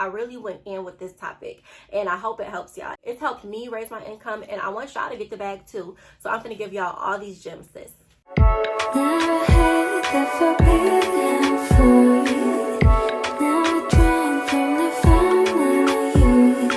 I really went in with this topic, and I hope it helps y'all. It's helped me raise my income, and I want y'all to get the bag too. So I'm gonna give y'all all these gems, sis. Never had that forbidden fruit. Never drank from the fountain of youth.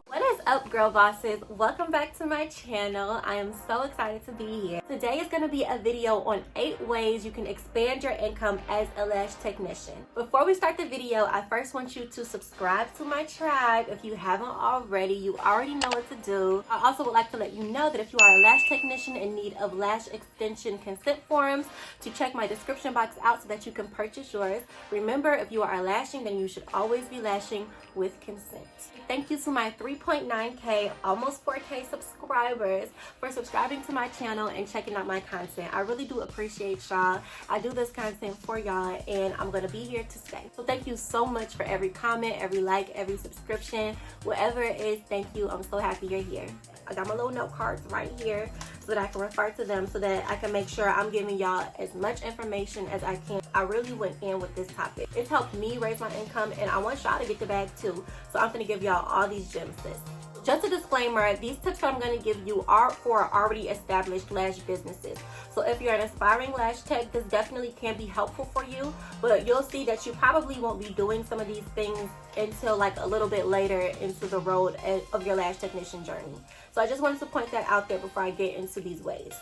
What is up, girl bosses? Welcome back to my channel. I am so excited to be here. Today is going to be a video on 8 ways you can expand your income as a lash technician. Before we start the video, I first want you to subscribe to my tribe. If you haven't already, you already know what to do. I also would like to let you know that if you are a lash technician in need of lash extension consent forms, to check my description box out so that you can purchase yours. Remember, if you are lashing, then you should always be lashing with consent. Thank you to my 3.9K, almost 4K subscribers for subscribing to my channel and checking out my content. I really do appreciate y'all. I do this content for y'all, and I'm going to be here to stay. So thank you so much for every comment, every like, every subscription, whatever it is. Thank you. I'm so happy you're here. I got my little note cards right here so that I can refer to them, so that I can make sure I'm giving y'all as much information as I can. I really went in with this topic. It's helped me raise my income, and I want y'all to get the bag too. So I'm going to give y'all all these gems, sis. Just a disclaimer, these tips that I'm going to give you are for already established lash businesses. So if you're an aspiring lash tech, this definitely can be helpful for you, but you'll see that you probably won't be doing some of these things until like a little bit later into the road of your lash technician journey. So I just wanted to point that out there before I get into these ways.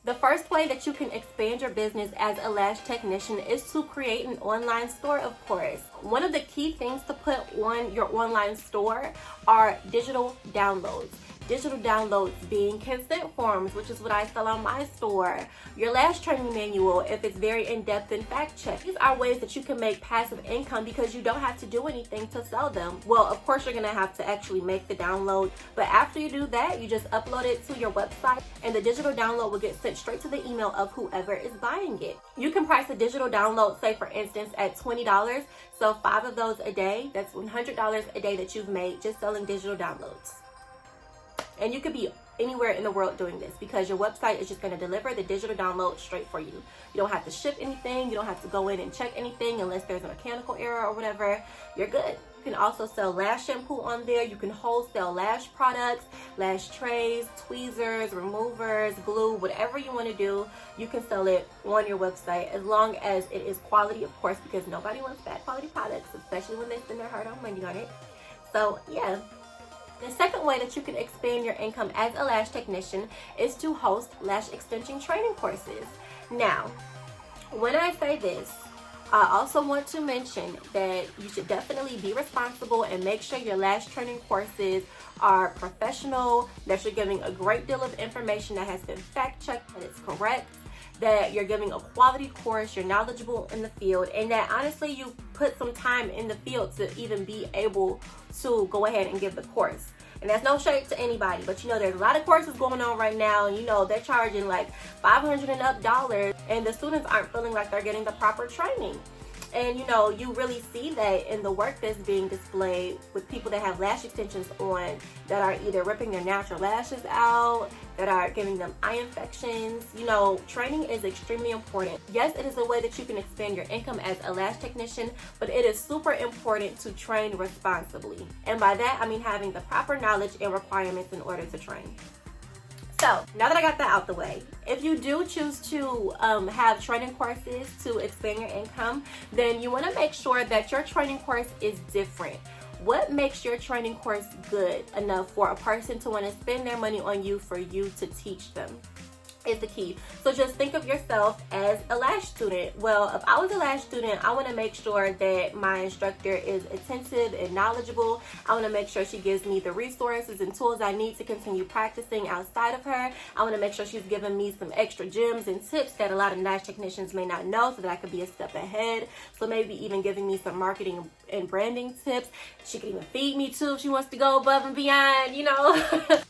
The first way that you can expand your business as a lash technician is to create an online store, of course. One of the key things to put on your online store are digital downloads. Digital downloads being consent forms, which is what I sell on my store. Your lash training manual, if it's very in-depth and fact-checked. These are ways that you can make passive income because you don't have to do anything to sell them. Well, of course, you're going to have to actually make the download. But after you do that, you just upload it to your website, and the digital download will get sent straight to the email of whoever is buying it. You can price a digital download, say for instance, at $20. So 5 of those a day, that's $100 a day that you've made just selling digital downloads. And you could be anywhere in the world doing this because your website is just going to deliver the digital download straight for you. You don't have to ship anything. You don't have to go in and check anything unless there's a mechanical error or whatever. You're good. You can also sell lash shampoo on there. You can wholesale lash products, lash trays, tweezers, removers, glue, whatever you want to do. You can sell it on your website as long as it is quality, of course, because nobody wants bad quality products, especially when they spend their hard-earned money on it. So, yeah. The second way that you can expand your income as a lash technician is to host lash extension training courses. Now, when I say this, I also want to mention that you should definitely be responsible and make sure your lash training courses are professional, that you're giving a great deal of information that has been fact-checked, that it's correct, that you're giving a quality course, you're knowledgeable in the field, and that honestly you put some time in the field to even be able to go ahead and give the course. And that's no shade to anybody, but you know, there's a lot of courses going on right now, and you know, they're charging like $500 and up dollars, and the students aren't feeling like they're getting the proper training. And you know, you really see that in the work that's being displayed with people that have lash extensions on, that are either ripping their natural lashes out, that are giving them eye infections. You know, training is extremely important. Yes, it is a way that you can expand your income as a lash technician, but it is super important to train responsibly. And by that, I mean having the proper knowledge and requirements in order to train. So now that I got that out the way, if you do choose to have training courses to expand your income, then you want to make sure that your training course is different. What makes your training course good enough for a person to want to spend their money on you for you to teach them? Is the key. So just think of yourself as a lash student. Well, if I was a lash student, I want to make sure that my instructor is attentive and knowledgeable. I want to make sure she gives me the resources and tools I need to continue practicing outside of her. I want to make sure she's giving me some extra gems and tips that a lot of lash technicians may not know, so that I could be a step ahead. So maybe even giving me some marketing and branding tips. She can even feed me too if she wants to go above and beyond, you know.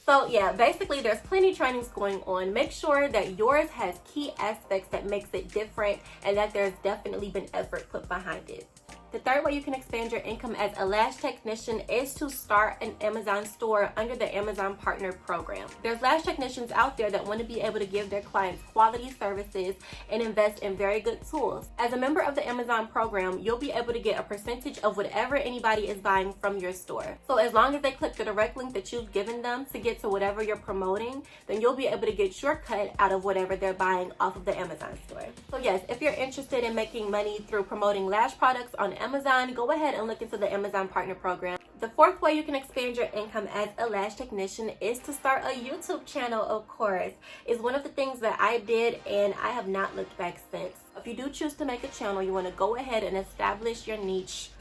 So yeah, basically there's plenty of trainings going on. Make sure that yours has key aspects that makes it different, and that there's definitely been effort put behind it. The third way you can expand your income as a lash technician is to start an Amazon store under the Amazon Partner Program. There's lash technicians out there that want to be able to give their clients quality services and invest in very good tools. As a member of the Amazon program, you'll be able to get a percentage of whatever anybody is buying from your store. So as long as they click the direct link that you've given them to get to whatever you're promoting, then you'll be able to get your cut out of whatever they're buying off of the Amazon store. So yes, if you're interested in making money through promoting lash products on Amazon, go ahead and look into the Amazon Partner Program. The fourth way you can expand your income as a lash technician is to start a YouTube channel, of course. It's one of the things that I did and I have not looked back since. If you do choose to make a channel, you want to go ahead and establish your niche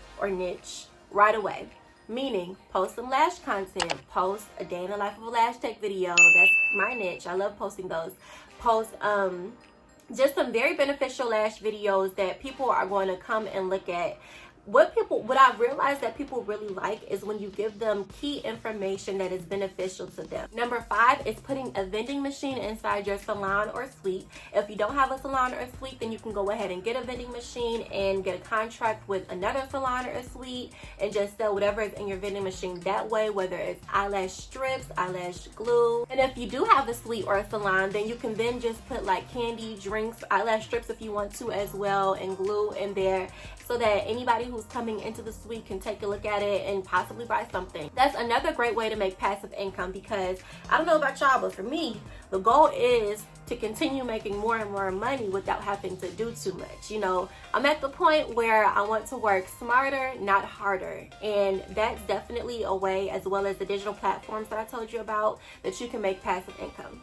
right away. Meaning, post some lash content, post a day in the life of a lash tech video. That's my niche. I love posting those. Post just some very beneficial lash videos that people are going to come and look at. What I've realized that people really like is when you give them key information that is beneficial to them. Number 5 is putting a vending machine inside your salon or suite. If you don't have a salon or a suite, then you can go ahead and get a vending machine and get a contract with another salon or a suite and just sell whatever is in your vending machine that way, whether it's eyelash strips, eyelash glue. And if you do have a suite or a salon, then you can then just put like candy, drinks, eyelash strips if you want to as well, and glue in there so that anybody who's coming into the suite can take a look at it and possibly buy something. That's another great way to make passive income, because I don't know about y'all, but for me, the goal is to continue making more and more money without having to do too much. You know, I'm at the point where I want to work smarter, not harder. And that's definitely a way, as well as the digital platforms that I told you about, that you can make passive income.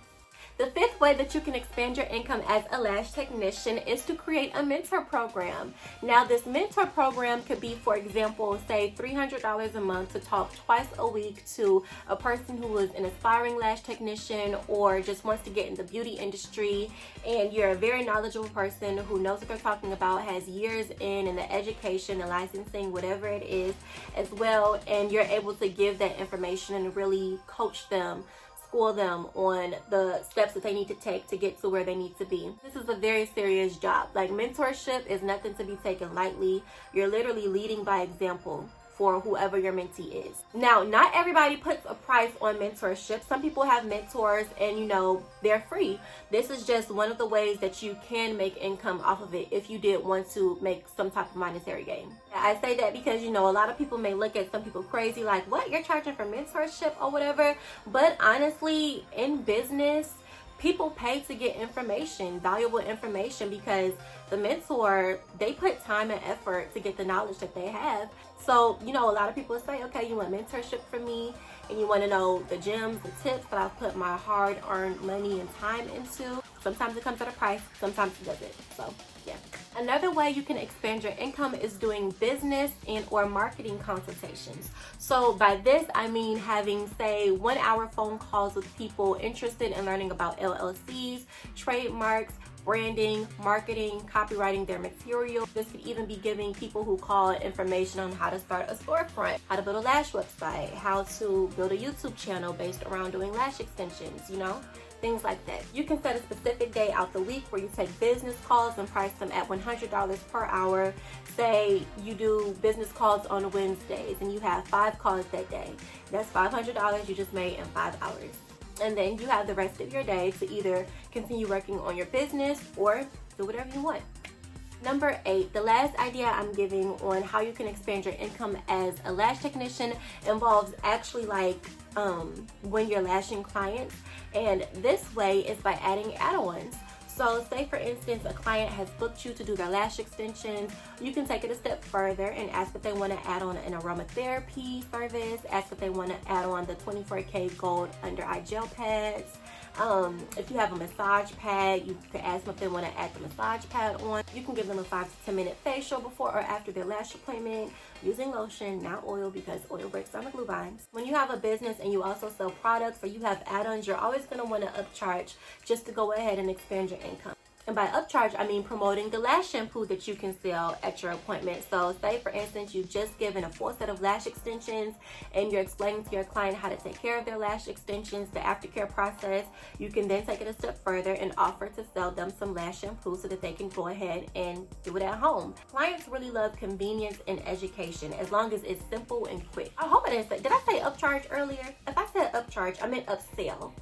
The fifth way that you can expand your income as a lash technician is to create a mentor program. Now, this mentor program could be, for example, say $300 a month to talk twice a week to a person who is an aspiring lash technician or just wants to get in the beauty industry, and you're a very knowledgeable person who knows what they're talking about, has years in the education, the licensing, whatever it is as well, and you're able to give that information and really coach them, school them on the steps that they need to take to get to where they need to be. This is a very serious job. Like, mentorship is nothing to be taken lightly. You're literally leading by example for whoever your mentee is. Now, not everybody puts a price on mentorship. Some people have mentors and, you know, they're free. This is just one of the ways that you can make income off of it if you did want to make some type of monetary gain. I say that because, you know, a lot of people may look at some people crazy, like, what, you're charging for mentorship or whatever? But honestly, in business, people pay to get information, valuable information, because the mentor, they put time and effort to get the knowledge that they have. So, you know, a lot of people say, okay, you want mentorship from me and you want to know the gems, the tips that I've put my hard-earned money and time into. Sometimes it comes at a price, sometimes it doesn't. So, yeah. Another way you can expand your income is doing business and or marketing consultations. So by this, I mean having, say, 1-hour phone calls with people interested in learning about LLCs, trademarks, branding, marketing, copywriting their material. This could even be giving people who call information on how to start a storefront, how to build a lash website, how to build a YouTube channel based around doing lash extensions, you know? Things like that. You can set a specific day out the week where you take business calls and price them at $100 per hour. Say you do business calls on Wednesdays and you have 5 calls that day. That's $500 you just made in 5 hours. And then you have the rest of your day to either continue working on your business or do whatever you want. Number 8, the last idea I'm giving on how you can expand your income as a lash technician involves actually like when you're lashing clients, and this way is by adding add-ons. So say for instance a client has booked you to do their lash extensions, you can take it a step further and ask if they want to add on an aromatherapy service, ask if they want to add on the 24K gold under eye gel pads. If you have a massage pad, you can ask them if they want to add the massage pad on. You can give them a 5 to 10 minute facial before or after their lash appointment using lotion, not oil, because oil breaks down the glue vines. When you have a business and you also sell products or you have add-ons, you're always going to want to upcharge just to go ahead and expand your income. And by upcharge, I mean promoting the lash shampoo that you can sell at your appointment. So say, for instance, you've just given a full set of lash extensions and you're explaining to your client how to take care of their lash extensions, the aftercare process. You can then take it a step further and offer to sell them some lash shampoo so that they can go ahead and do it at home. Clients really love convenience and education as long as it's simple and quick. I hope I didn't say, did I say upcharge earlier? If I said upcharge, I meant upsell.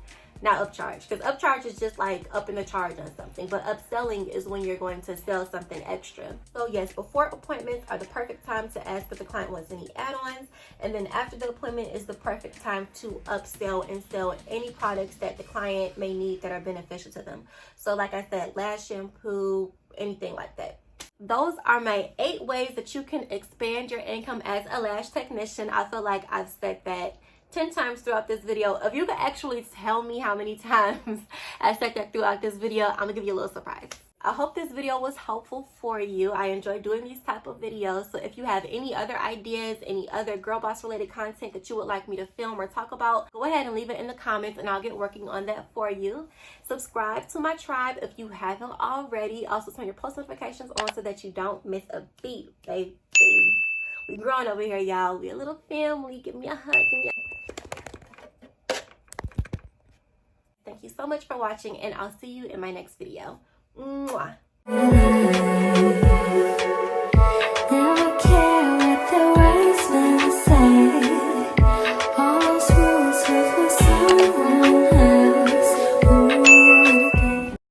Not upcharge, because upcharge is just like up in the charge on something, but upselling is when you're going to sell something extra. So yes, before appointments are the perfect time to ask if the client wants any add-ons, and then after the appointment is the perfect time to upsell and sell any products that the client may need that are beneficial to them. So like I said, lash shampoo, anything like that. Those are my 8 ways that you can expand your income as a lash technician. I feel like I've said that 10 times throughout this video. If you could actually tell me how many times I said that throughout this video, I'm gonna give you a little surprise. I hope this video was helpful for you. I enjoy doing these type of videos. So if you have any other ideas, any other girl boss related content that you would like me to film or talk about, go ahead and leave it in the comments and I'll get working on that for you. Subscribe to my tribe if you haven't already. Also turn your post notifications on so that you don't miss a beat, baby. We growing over here, y'all. We a little family. Give me a hug. Thank you so much for watching, and I'll see you in my next video. Mwah.